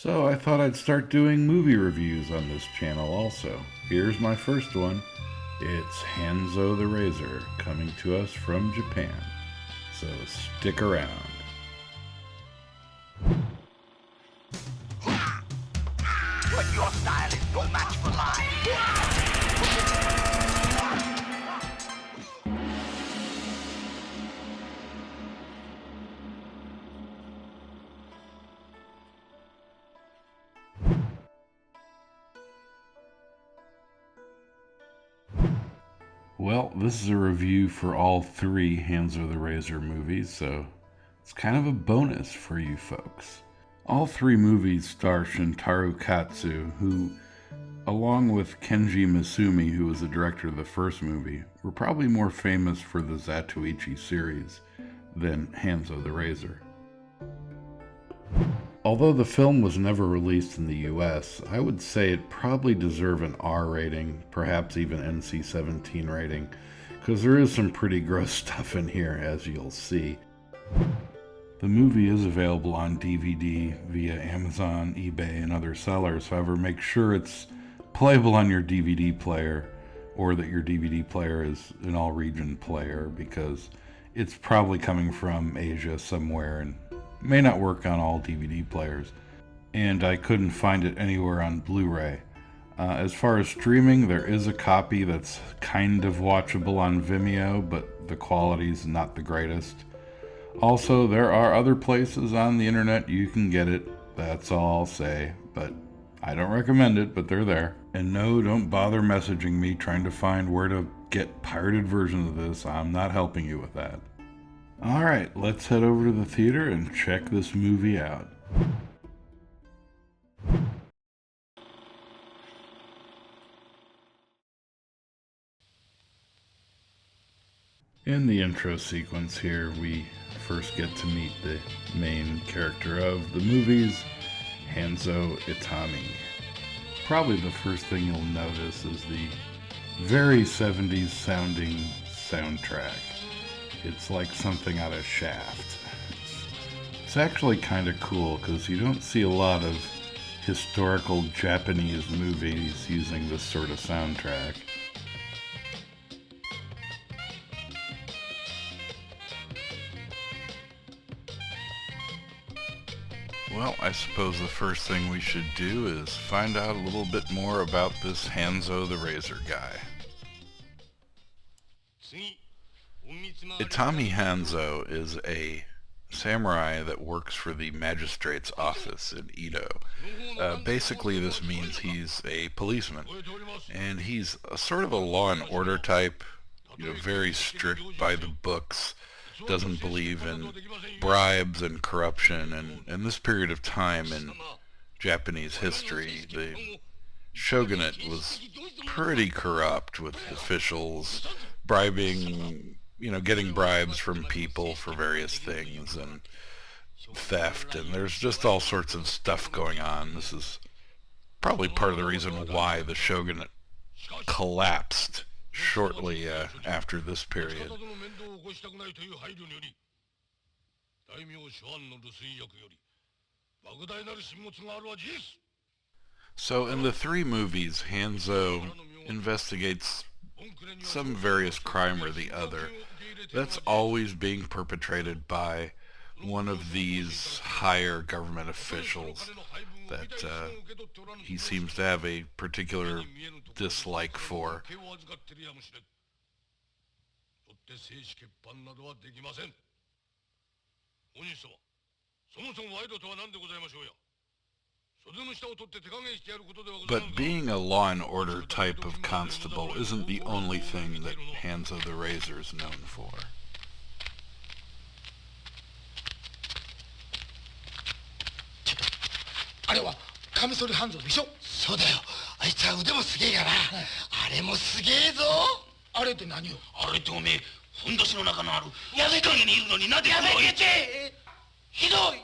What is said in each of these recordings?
So I thought I'd start doing movie reviews on this channel also. Here's my first one. It's Hanzo the Razor, coming to us from Japan. So stick around. But your style is no match for mine. Well, this is a review for all three Hanzo the Razor movies, so it's kind of a bonus for you folks. All three movies star Shintaro Katsu, who, along with Kenji Misumi, who was the director of the first movie, were probably more famous for the Zatoichi series than Hanzo the Razor. Although the film was never released in the US, I would say it probably deserved an R rating, perhaps even NC-17 rating, because there is some pretty gross stuff in here, as you'll see. The movie is available on DVD via Amazon, eBay, and other sellers. However, make sure it's playable on your DVD player, or that your DVD player is an all-region player, because it's probably coming from Asia somewhere and may not work on all DVD players. And I couldn't find it anywhere on Blu-ray. As far as streaming, there is a copy that's kind of watchable on Vimeo, but the quality's not the greatest. Also, there are other places on the internet you can get it. That's all I'll say, but I don't recommend it, but they're there. And no, don't bother messaging me trying to find where to get pirated versions of this. I'm not helping you with that. Alright, let's head over to the theater and check this movie out. In the intro sequence here, we first get to meet the main character of the movies, Hanzo Itami. Probably the first thing you'll notice is the very 70s sounding soundtrack. It's like something out of Shaft. It's actually kind of cool because you don't see a lot of historical Japanese movies using this sort of soundtrack. Well, I suppose the first thing we should do is find out a little bit more about this Hanzo the Razor guy. Itami Hanzo is a samurai that works for the magistrate's office in Edo. Basically, this means he's a policeman, and he's a sort of a law and order type, very strict by the books, doesn't believe in bribes and corruption, and in this period of time in Japanese history, the shogunate was pretty corrupt with officials bribing, getting bribes from people for various things and theft, and there's just all sorts of stuff going on. This is probably part of the reason why the shogunate collapsed shortly after this period. So in the three movies, Hanzo investigates some various crime or the other that's always being perpetrated by one of these higher government officials that he seems to have a particular dislike for. But being a law and order type of constable isn't the only thing that Hanzo the Razor is known for. あれはカミソリハンゾでしょ。そうだよ。あいつは腕もすげえから。あれもすげえぞ。あれって何よ。あれっておめえふんどしの中のある日陰にいるのになんでやめて。ひどい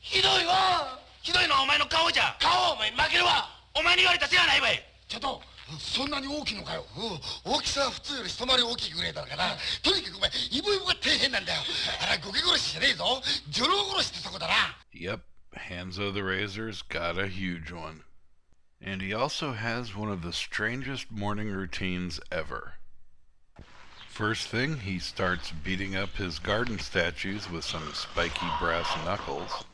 ひどいわ。ひどいのはお前の顔じゃ。顔お前負けるわ。お前に言われたせやないわい。ちょっとそんなに大きいのかよ。大きさは普通より一回り大きいぐらいだからな。とにかくお前イボイボが大変なんだよ。あれはゴケ殺しじゃねえぞ。女郎殺しってとこだな。Yep, Hanzo the Razor's got a huge one. And he also has one of the strangest morning routines ever. First thing, he starts beating up his garden statues with some spiky brass knuckles.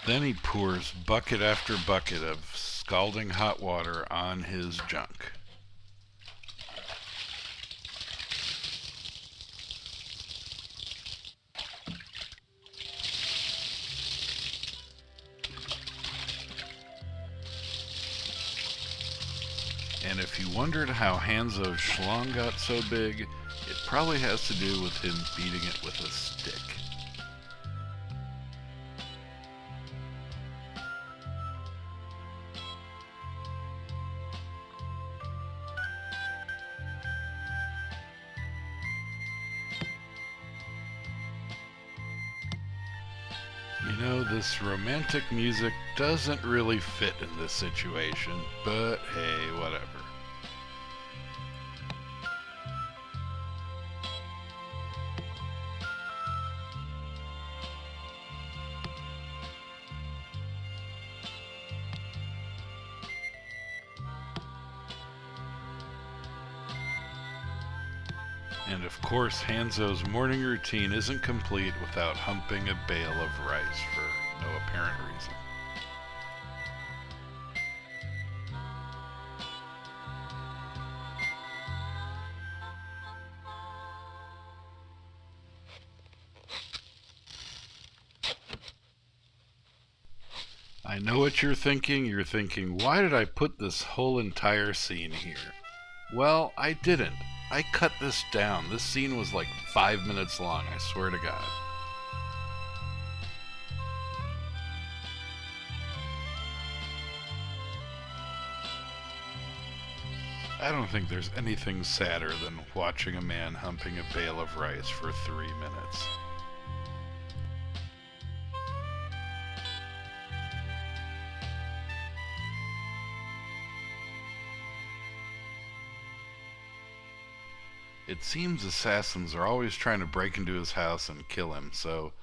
Then he pours bucket after bucket of scalding hot water on his junk. And if you wondered how Hanzo's schlong got so big, it probably has to do with him beating it with a stick. You know, this romantic music doesn't really fit in this situation, but hey, whatever. And of course, Hanzo's morning routine isn't complete without humping a bale of rice for no apparent reason. I know what you're thinking. You're thinking, why did I put this whole entire scene here? Well, I didn't. I cut this down. This scene was like 5 minutes long, I swear to God. I don't think there's anything sadder than watching a man humping a bale of rice for 3 minutes. It seems assassins are always trying to break into his house and kill him, so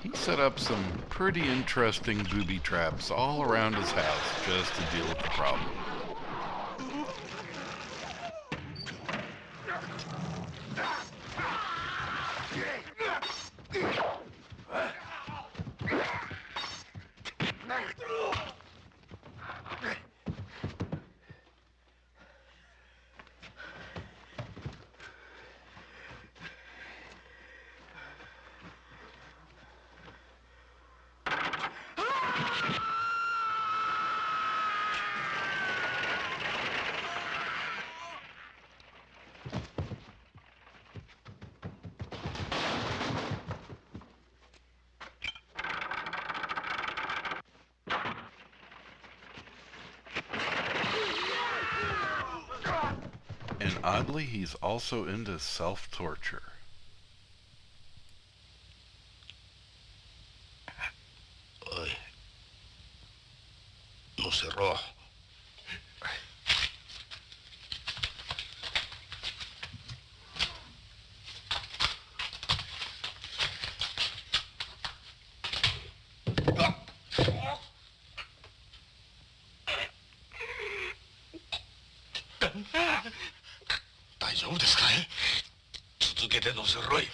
he set up some pretty interesting booby traps all around his house just to deal with the problem. And oddly, he's also into self-torture. Oye, no cerró. Ah. 大丈夫ですかい？続けてのせろい。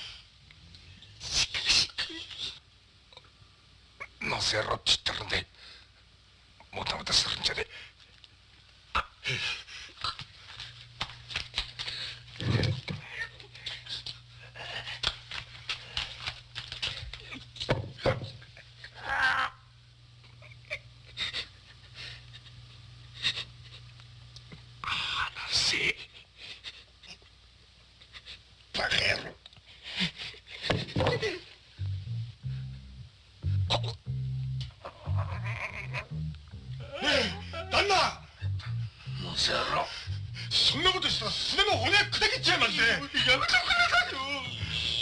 しかし、のせろって言ってるんで、もたもたするんじゃねえ。話せ。バカ野郎。つ野郎。そんなことしたらすねも骨砕けちゃいますね。やめてくださいよ。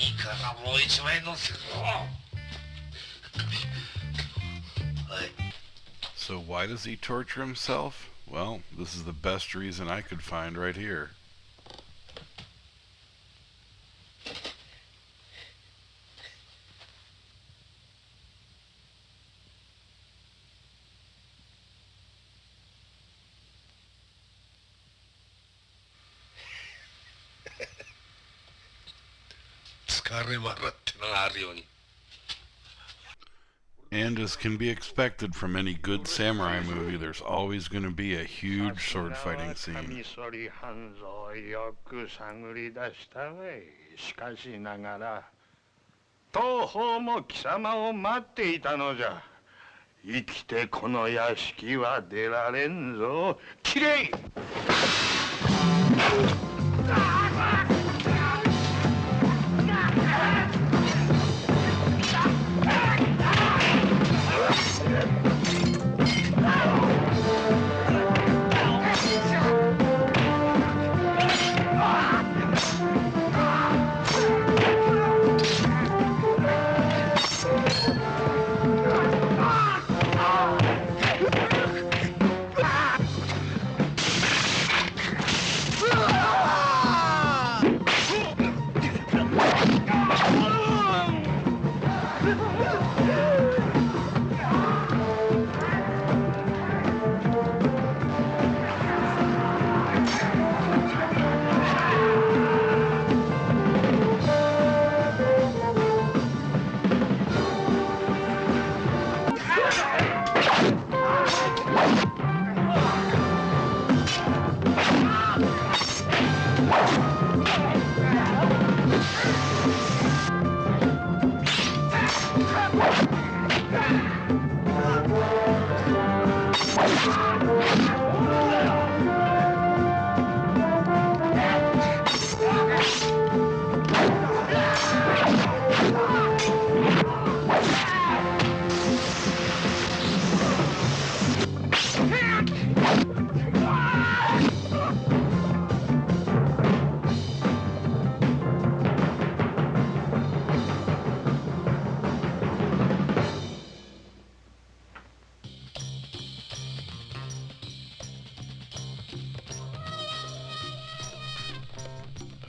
いいからもう一枚乗せろ。はい。 So why does he torture himself? Well, this is the best reason I could find right here. And as can be expected from any good samurai movie, there's always going to be a huge sword fighting scene. しかしながら東方も貴様を待っていたのじゃ。生きてこの屋敷は出られんぞ。きれい。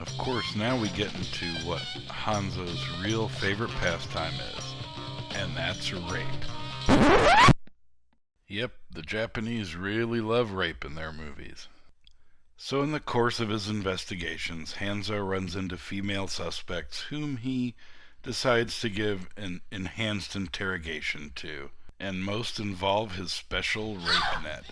Of course, now we get into what Hanzo's real favorite pastime is, and that's rape. Yep, the Japanese really love rape in their movies. So in the course of his investigations, Hanzo runs into female suspects whom he decides to give an enhanced interrogation to, and most involve his special rape net.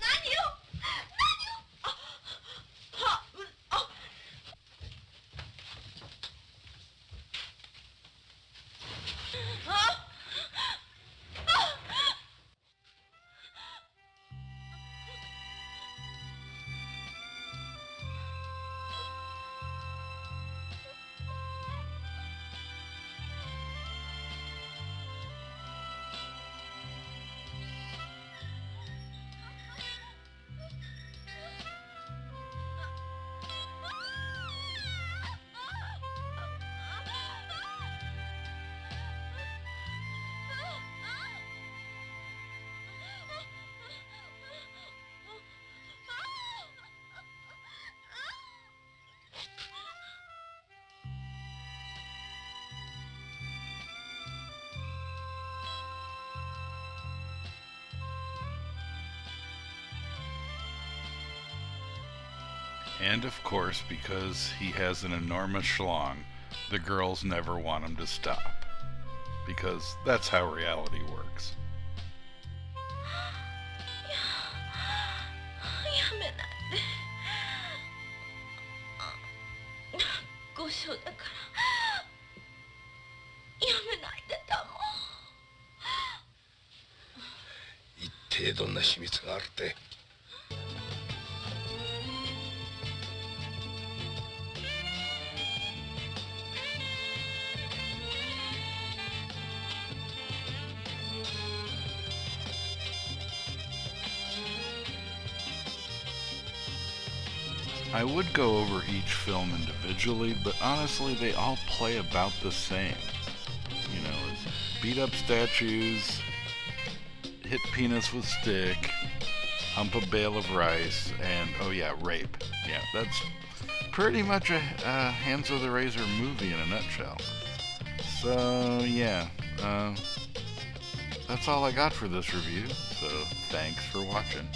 And of course, because he has an enormous schlong, the girls never want him to stop. Because that's how reality works. I would go over each film individually, but honestly, they all play about the same. You know, it's beat up statues, hit penis with stick, hump a bale of rice, and, oh yeah, rape. Yeah, that's pretty much a Hanzo the Razor movie in a nutshell. So, yeah, that's all I got for this review, so thanks for watching.